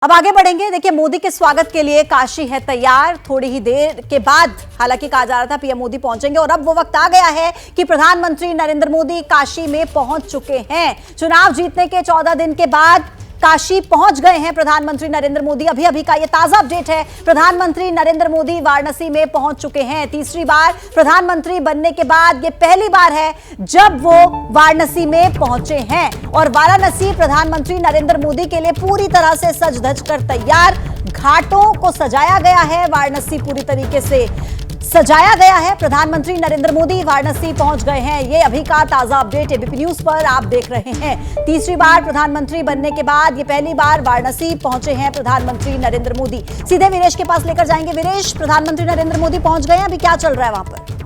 अब आगे बढ़ेंगे। देखिए, मोदी के स्वागत के लिए काशी है तैयार। थोड़ी ही देर के बाद हालांकि कहा जा रहा था पीएम मोदी पहुंचेंगे और अब वो वक्त आ गया है कि प्रधानमंत्री नरेंद्र मोदी काशी में पहुंच चुके हैं। चुनाव जीतने के 14 दिन के बाद काशी पहुंच गए हैं प्रधानमंत्री नरेंद्र मोदी। अभी अभी का ये ताजा अपडेट है। प्रधानमंत्री नरेंद्र मोदी वाराणसी में पहुंच चुके हैं। तीसरी बार प्रधानमंत्री बनने के बाद ये पहली बार है जब वो वाराणसी में पहुंचे हैं और वाराणसी प्रधानमंत्री नरेंद्र मोदी के लिए पूरी तरह से सज धज कर तैयार। घाटों को सजाया गया है, वाराणसी पूरी तरीके से सजाया गया है। प्रधानमंत्री नरेंद्र मोदी वाराणसी पहुंच गए हैं। ये अभी का ताजा अपडेट एबीपी न्यूज पर आप देख रहे हैं। तीसरी बार प्रधानमंत्री बनने के बाद ये पहली बार वाराणसी पहुंचे हैं प्रधानमंत्री नरेंद्र मोदी। सीधे वीरेश के पास लेकर जाएंगे। वीरेश, प्रधानमंत्री नरेंद्र मोदी पहुंच गए हैं, अभी क्या चल रहा है वहां पर?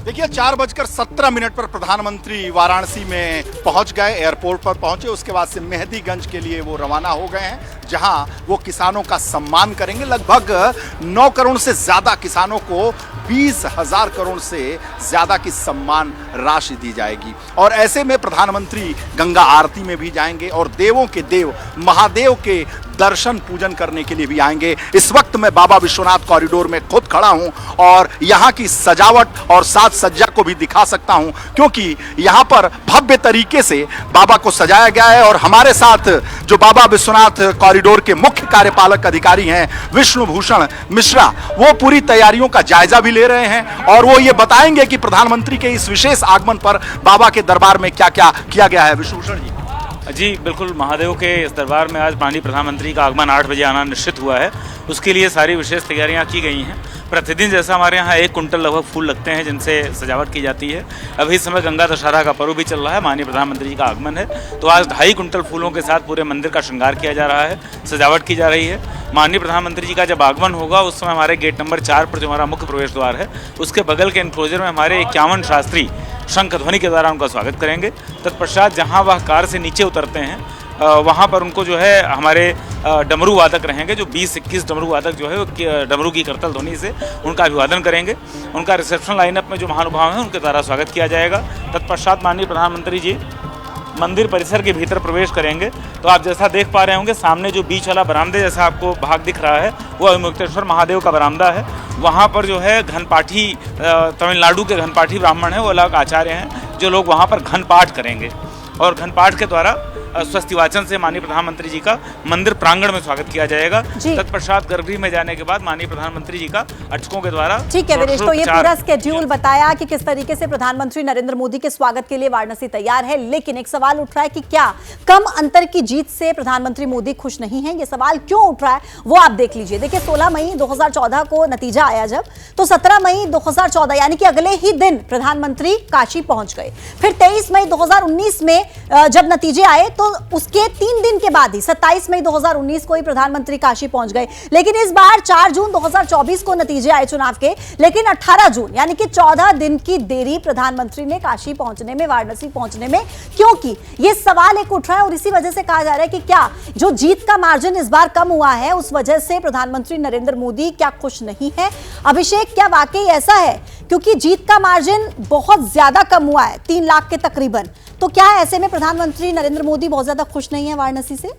देखिए, 4:17 पर प्रधानमंत्री वाराणसी में पहुंच गए, एयरपोर्ट पर पहुंचे। उसके बाद से मेहंदीगंज के लिए वो रवाना हो गए हैं, जहां वो किसानों का सम्मान करेंगे। लगभग 9 करोड़ से ज्यादा किसानों को 20,000 करोड़ से ज्यादा की सम्मान राशि दी जाएगी। और ऐसे में प्रधानमंत्री गंगा आरती में भी जाएंगे और देवों के देव महादेव के दर्शन पूजन करने के लिए भी आएंगे। इस वक्त मैं बाबा विश्वनाथ कॉरिडोर में खुद खड़ा हूं और यहां की सजावट और साज सज्जा को भी दिखा सकता हूं, क्योंकि यहां पर भव्य तरीके से बाबा को सजाया गया है। और हमारे साथ जो बाबा विश्वनाथ कॉरिडोर के मुख्य कार्यपालक अधिकारी हैं विष्णु भूषण मिश्रा, वो पूरी तैयारियों का जायजा भी ले रहे हैं और वो ये बताएंगे कि प्रधानमंत्री के इस विशेष आगमन पर बाबा के दरबार में क्या क्या किया गया है। विष्णु भूषण जी, बिल्कुल, महादेव के इस दरबार में आज माननीय प्रधानमंत्री का आगमन 8 बजे आना निश्चित हुआ है। उसके लिए सारी विशेष तैयारियां की गई हैं। प्रतिदिन जैसा हमारे यहाँ 1 कुंटल लगभग फूल लगते हैं जिनसे सजावट की जाती है। अभी इस समय गंगा दशहरा का पर्व भी चल रहा है, माननीय प्रधानमंत्री जी का आगमन है, तो आज 2.5 कुंटल फूलों के साथ पूरे मंदिर का श्रृंगार किया जा रहा है, सजावट की जा रही है। माननीय प्रधानमंत्री जी का जब आगमन होगा उस समय हमारे गेट नंबर 4 पर जो हमारा मुख्य प्रवेश द्वार है उसके बगल के एनक्लोजर में हमारे 51 शास्त्री शंख ध्वनि के द्वारा उनका स्वागत करेंगे। तत्पश्चात जहाँ वह कार से नीचे उतरते हैं वहाँ पर उनको जो है हमारे डमरू वादक रहेंगे, जो 20-21 डमरू वादक जो है वो डमरू की करतल ध्वनि से उनका अभिवादन करेंगे। उनका रिसेप्शन लाइनअप में जो महानुभाव हैं उनके द्वारा स्वागत किया जाएगा। तत्पश्चात माननीय प्रधानमंत्री जी मंदिर परिसर के भीतर प्रवेश करेंगे। तो आप जैसा देख पा रहे होंगे सामने जो बीच वाला बरामदे जैसा आपको भाग दिख रहा है वो अविमुक्तेश्वर महादेव का बरामदा है। वहाँ पर जो है घनपाठी तमिलनाडु के घनपाठी ब्राह्मण हैं, वो अलग आचार्य हैं जो लोग वहाँ पर घन पाठ करेंगे और घन पाठ के द्वारा स्वस्ति वाचन से माननीय प्रधानमंत्री जी का मंदिर प्रांगण में स्वागत किया जाएगा। तत्पश्चात गर्भगृह में जाने के बाद माननीय प्रधानमंत्री जी का अर्चकों के द्वारा। ठीक है वीरेश, तो ये पूरा स्केड्यूल बताया कि किस तरीके से प्रधानमंत्री नरेंद्र मोदी के स्वागत के लिए वाराणसी तैयार है। लेकिन एक सवाल उठ रहा है कि क्या कम अंतर की जीत से प्रधानमंत्री मोदी खुश नहीं है? ये सवाल क्यों उठ रहा है वो आप देख लीजिए। देखिए, 16 मई 2014 को नतीजा आया जब, तो 17 मई 2014 यानी कि अगले ही दिन प्रधानमंत्री काशी पहुंच गए। फिर 23 मई 2019 में जब नतीजे आए तो उसके 3 दिन के बाद ही 27 मई 2019 को ही प्रधानमंत्री काशी पहुंच गए। लेकिन इस बार 4 जून 2024 को नतीजे आए चुनाव के, लेकिन 18 जून यानी कि 14 दिन की देरी प्रधानमंत्री ने काशी पहुंचने में, वाराणसी पहुंचने में क्यों की? ये सवाल एक उठ रहा है और इसी वजह से कहा जा रहा है कि क्या जो जीत का मार्जिन इस बार कम हुआ है उस वजह से प्रधानमंत्री नरेंद्र मोदी क्या खुश नहीं है? अभिषेक, क्या वाकई ऐसा है? क्योंकि जीत का मार्जिन बहुत ज्यादा कम हुआ है, 3 लाख के तकरीबन। तो क्या ऐसे में प्रधानमंत्री नरेंद्र मोदी बहुत ज्यादा खुश नहीं है वाराणसी से?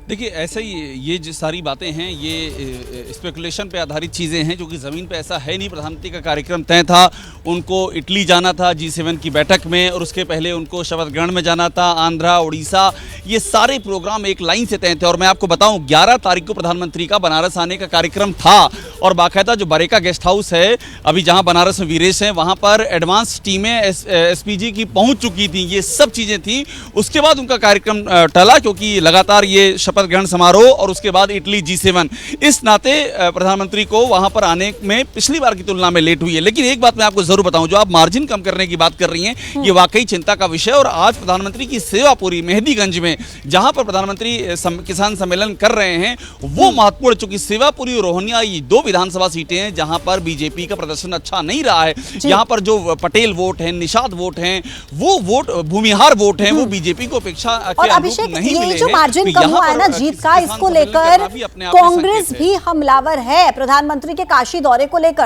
देखिए, ऐसा ही ये जो सारी बातें हैं ये स्पेकुलेशन पे आधारित चीज़ें हैं, जो कि ज़मीन पे ऐसा है नहीं। प्रधानमंत्री का कार्यक्रम तय था, उनको इटली जाना था G7 की बैठक में और उसके पहले उनको शपथ ग्रहण में जाना था, आंध्रा, उड़ीसा, ये सारे प्रोग्राम एक लाइन से तय थे। और मैं आपको बताऊं 11 तारीख को प्रधानमंत्री का बनारस आने का कार्यक्रम था और बाकायदा जो बरेका गेस्ट हाउस है अभी जहाँ बनारस में वीरेश हैं वहाँ पर एडवांस टीमें SPG की पहुँच चुकी थी, ये सब चीज़ें थी। उसके बाद उनका कार्यक्रम टला क्योंकि लगातार ये शपथ ग्रहण समारोह और उसके बाद इटली G7, इस नाते प्रधानमंत्री को वहां पर आने में पिछली बार की तुलना में लेट हुई है। लेकिन एक बात मैं आपको जरूर बताऊं, जो आप मार्जिन कम करने की बात कर रही हैं ये वाकई चिंता का विषय। और आज प्रधानमंत्री की सेवापुरी मेहंदीगंज में जहां पर प्रधानमंत्री किसान सम्मेलन कर रहे हैं वो महत्वपूर्ण, चूंकि सेवापुरी और रोहनिया ये 2 विधानसभा सीटें हैं जहां पर बीजेपी का प्रदर्शन अच्छा नहीं रहा है। यहाँ पर जो पटेल वोट है, निषाद वोट है, वो वोट भूमिहार वोट है, वो बीजेपी को अपेक्षा के अनुरूप नहीं मिले हैं। जीत का, इसको लेकर कांग्रेस भी हमलावर है प्रधानमंत्री के काशी दौरे को लेकर।